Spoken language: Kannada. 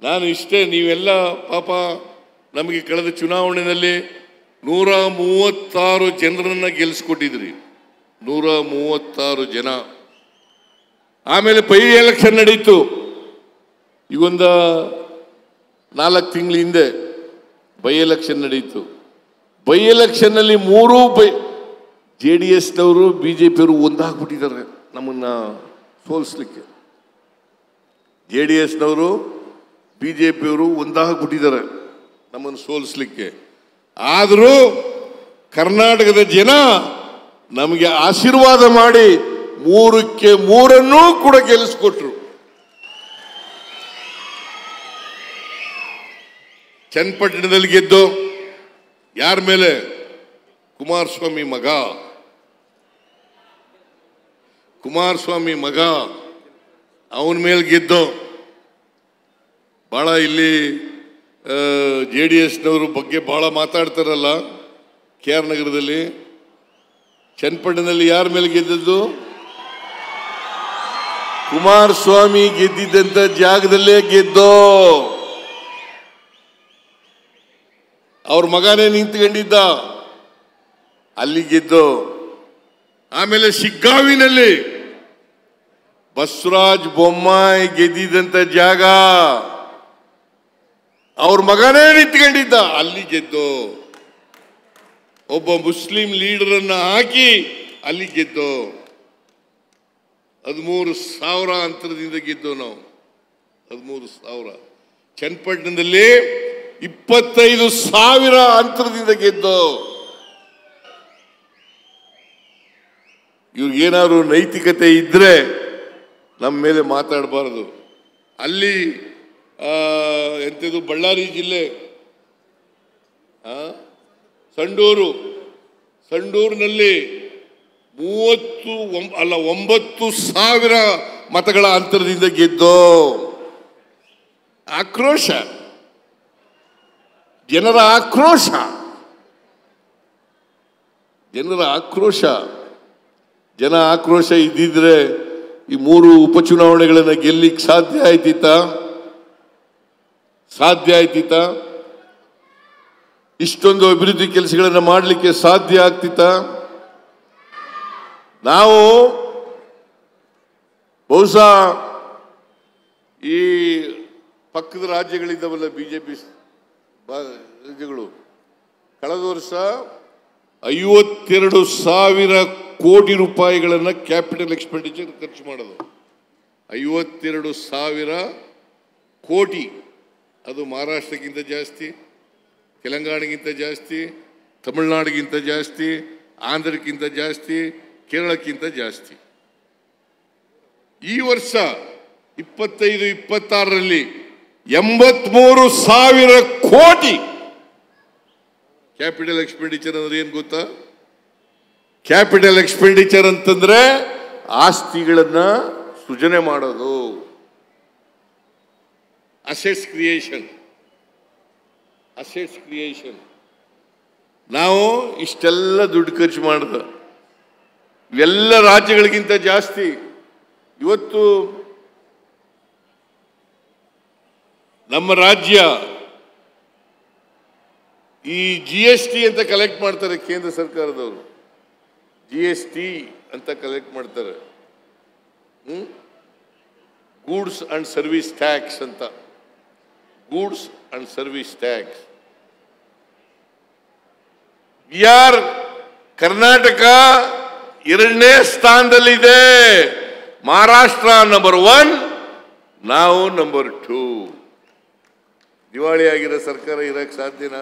ನಾನು ಇಷ್ಟೇ, ನೀವೆಲ್ಲ ಪಾಪ ನಮಗೆ ಕಳೆದ ಚುನಾವಣೆಯಲ್ಲಿ 136 ಜನರನ್ನ ಗೆಲ್ಲಿಸ್ಕೊಟ್ಟಿದ್ರಿ, 136 ಜನ. ಆಮೇಲೆ ಬೈ ಎಲೆಕ್ಷನ್ ನಡೀತು, ಈಗೊಂದು 4 ತಿಂಗಳ ಹಿಂದೆ ಬೈ ಎಲೆಕ್ಷನ್ ನಡೀತು. ಬೈ ಎಲೆಕ್ಷನ್ನಲ್ಲಿ 3 JDSನವರು BJPಯವರು ಒಂದಾಗ್ಬಿಟ್ಟಿದ್ದಾರೆ ನಮ್ಮನ್ನ ಸೋಲಿಸ್ಲಿಕ್ಕೆ. JDSನವರು BJPಯವರು ಒಂದಾಗ್ಬಿಟ್ಟಿದ್ದಾರೆ ನಮ್ಮನ್ನು ಸೋಲಿಸ್ಲಿಕ್ಕೆ. ಆದರೂ ಕರ್ನಾಟಕದ ಜನ ನಮಗೆ ಆಶೀರ್ವಾದ ಮಾಡಿ 3ಕ್ಕೆ 3 ಕೂಡ ಗೆಲ್ಲಿಸ್ಕೊಟ್ರು. ಚನ್ನಪಟ್ಟಣದಲ್ಲಿ ಗೆದ್ದು ಯಾರ ಮೇಲೆ? ಕುಮಾರಸ್ವಾಮಿ ಮಗ ಅವನ ಮೇಲೆ ಗೆದ್ದು. ಬಹಳ ಇಲ್ಲಿ JDSನವರು ಬಗ್ಗೆ ಬಹಳ ಮಾತಾಡ್ತಾರಲ್ಲ KR ನಗರದಲ್ಲಿ. ಚನ್ನಪಟ್ಟಣದಲ್ಲಿ ಯಾರ ಮೇಲೆ ಗೆದ್ದದ್ದು? ಕುಮಾರಸ್ವಾಮಿ ಗೆದ್ದಿದ್ದಂತ ಜಾಗದಲ್ಲೇ ಗೆದ್ದೋ. ಅವ್ರ ಮಗನೇ ನಿಂತ್ಕೊಂಡಿದ್ದ, ಅಲ್ಲಿ ಗೆದ್ದು. ಆಮೇಲೆ ಶಿಗ್ಗಾವಿನಲ್ಲಿ ಬಸವರಾಜ ಬೊಮ್ಮಾಯಿ ಗೆದ್ದಿದ್ದಂತ ಜಾಗ, ಅವ್ರ ಮಗನೇ ನಿಂತ್ಕೊಂಡಿದ್ದ, ಅಲ್ಲಿ ಗೆದ್ದು. ಒಬ್ಬ ಮುಸ್ಲಿಂ ಲೀಡರನ್ನ ಹಾಕಿ ಅಲ್ಲಿ ಗೆದ್ದು. 13,000 ಅಂತರದಿಂದ ಗೆದ್ದು ನಾವು, 13,000. ಚನ್ನಪಟ್ಟಣದಲ್ಲಿ 25,000 ಅಂತರದಿಂದ ಗೆದ್ದು. ಇವ್ರಿಗೇನಾದ್ರು ನೈತಿಕತೆ ಇದ್ರೆ ನಮ್ಮ ಮೇಲೆ ಮಾತಾಡಬಾರದು. ಅಲ್ಲಿ ಎಂಥದ್ದು ಬಳ್ಳಾರಿ ಜಿಲ್ಲೆ ಸಂಡೂರಿನಲ್ಲಿ 9,000 ಮತಗಳ ಅಂತರದಿಂದ ಗೆದ್ದು. ಆಕ್ರೋಶ, ಜನರ ಆಕ್ರೋಶ ಇದ್ದಿದ್ರೆ ಈ 3 ಉಪಚುನಾವಣೆಗಳನ್ನು ಗೆಲ್ಲಿಕ್ಕೆ ಸಾಧ್ಯ ಆಯ್ತಿತ್ತ? ಇಷ್ಟೊಂದು ಅಭಿವೃದ್ಧಿ ಕೆಲಸಗಳನ್ನು ಮಾಡಲಿಕ್ಕೆ ಸಾಧ್ಯ ಆಗ್ತಿತ್ತ? ನಾವು ಬಹುಶಃ ಈ ಪಕ್ಕದ ರಾಜ್ಯಗಳಿದ್ದಾವಲ್ಲ ಬಿಜೆಪಿ ರಾಜ್ಯಗಳು, ಕಳೆದ ವರ್ಷ 52,000 ಕೋಟಿ ರೂಪಾಯಿಗಳನ್ನು ಕ್ಯಾಪಿಟಲ್ ಎಕ್ಸ್ಪೆಂಡಿಚರ್ ಖರ್ಚು ಮಾಡೋದು. 52,000 ಕೋಟಿ. ಅದು ಮಹಾರಾಷ್ಟ್ರಕ್ಕಿಂತ ಜಾಸ್ತಿ, ತೆಲಂಗಾಣಗಿಂತ ಜಾಸ್ತಿ, ತಮಿಳುನಾಡಿಗಿಂತ ಜಾಸ್ತಿ, ಆಂಧ್ರಕ್ಕಿಂತ ಜಾಸ್ತಿ, ಕೇರಳಕ್ಕಿಂತ ಜಾಸ್ತಿ. ಈ ವರ್ಷ 25-26ರಲ್ಲಿ 83,000 ಕೋಟಿ ಕ್ಯಾಪಿಟಲ್ ಎಕ್ಸ್ಪೆಂಡಿಚರ್. ಅಂದ್ರೆ ಏನ್ ಗೊತ್ತಾ? ಕ್ಯಾಪಿಟಲ್ ಎಕ್ಸ್ಪೆಂಡಿಚರ್ ಅಂತಂದ್ರೆ ಆಸ್ತಿಗಳನ್ನ ಸೃಜನೆ ಮಾಡೋದು, ಅಸೆಟ್ಸ್ ಕ್ರಿಯೇಷನ್. ನಾವು ಇಷ್ಟೆಲ್ಲ ದುಡ್ಡು ಖರ್ಚು ಮಾಡಿದ ಇವೆಲ್ಲ ರಾಜ್ಯಗಳಿಗಿಂತ ಜಾಸ್ತಿ. ಇವತ್ತು ನಮ್ಮ ರಾಜ್ಯ ಈ GST ಅಂತ ಕಲೆಕ್ಟ್ ಮಾಡ್ತಾರೆ, ಕೇಂದ್ರ ಸರ್ಕಾರದವರು GST ಅಂತ ಕಲೆಕ್ಟ್ ಮಾಡ್ತಾರೆ. ಗೂಡ್ಸ್ ಅಂಡ್ ಸರ್ವಿಸ್ ಟ್ಯಾಕ್ಸ್ ಅಂತ. Goods and service tax. Karnataka 2ನೇ ಸ್ಥಾನದಲ್ಲಿದೆ, ಮಹಾರಾಷ್ಟ್ರ ನಂಬರ್ 1, ನಾವು ನಂಬರ್ 2. ದಿವಾಳಿ ಆಗಿರೋ ಸರ್ಕಾರ ಇರಕ್ಕೆ ಸಾಧ್ಯನಾ?